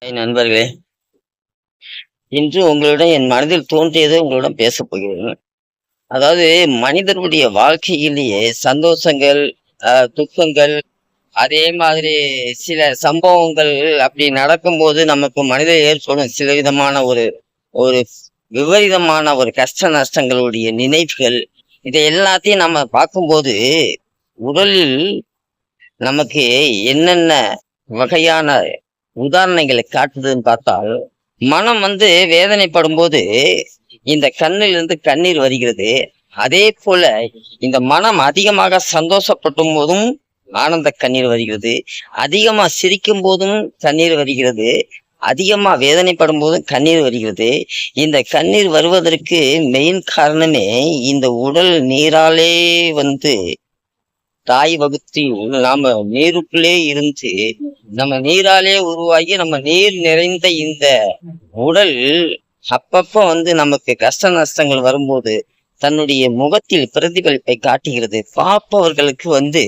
நண்பர்களே, இன்று உங்களிடம் என் மனதில் தோன்றியதை உங்களிடம் பேசப் போகிறேன். அதாவது மனிதனுடைய வாழ்க்கையிலேயே சந்தோஷங்கள், துக்கங்கள், அதே மாதிரி சில சம்பவங்கள் அப்படி நடக்கும்போது நமக்கு மனதில் ஏற்படும் சில விதமான ஒரு ஒரு விபரீதமான ஒரு கஷ்ட நஷ்டங்களுடைய நினைவுகள், இதை எல்லாத்தையும் நம்ம பார்க்கும்போது உடலில் நமக்கு என்னென்ன வகையான உதாரணங்களை காட்டுதுன்னு பார்த்தால், மனம் வேதனைப்படும் போது இந்த கண்ணிலிருந்து கண்ணீர் வருகிறது. அதே போல இந்த மனம் அதிகமாக சந்தோஷப்படும் போதும் ஆனந்த கண்ணீர் வருகிறது. அதிகமா சிரிக்கும் போதும் கண்ணீர் வருகிறது. அதிகமா வேதனைப்படும் போதும் கண்ணீர் வருகிறது. இந்த கண்ணீர் வருவதற்கு மெயின் காரணமே இந்த உடல் நீராலே தாய் வகுத்தில் நாம நீருக்குள்ளே இருந்து நம்ம நீராலே உருவாகி நம்ம நீர் நிறைந்த இந்த உடல் அப்பப்ப நமக்கு கஷ்ட நஷ்டங்கள் வரும்போது தன்னுடைய முகத்தில் பிரதிபலிப்பை காட்டுகிறது. பார்ப்பவர்களுக்கு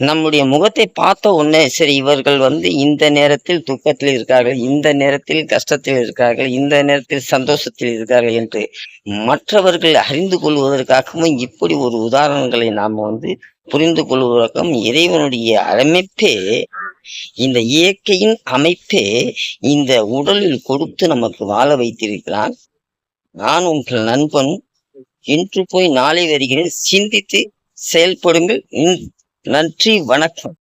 நம்முடைய முகத்தை பார்த்த உடனே சரி, இவர்கள் இந்த நேரத்தில் துக்கத்தில் இருக்கார்கள், இந்த நேரத்தில் கஷ்டத்தில் இருக்கார்கள், இந்த நேரத்தில் சந்தோஷத்தில் இருக்கார்கள் என்று மற்றவர்கள் அறிந்து கொள்வதற்காகவும் இப்படி ஒரு உதாரணங்களை நாம புரிந்து கொள்வதற்கும் இறைவனுடைய அமைப்பே, இந்த இயற்கையின் அமைப்பே இந்த உடலில் கொடுத்து நமக்கு வாழ வைத்திருக்கிறான். நான் உங்கள் நண்பன். இன்று போய் நாளை வருகிறேன். சிந்தித்து செயல்படுங்கள். நன்றி, வணக்கம்.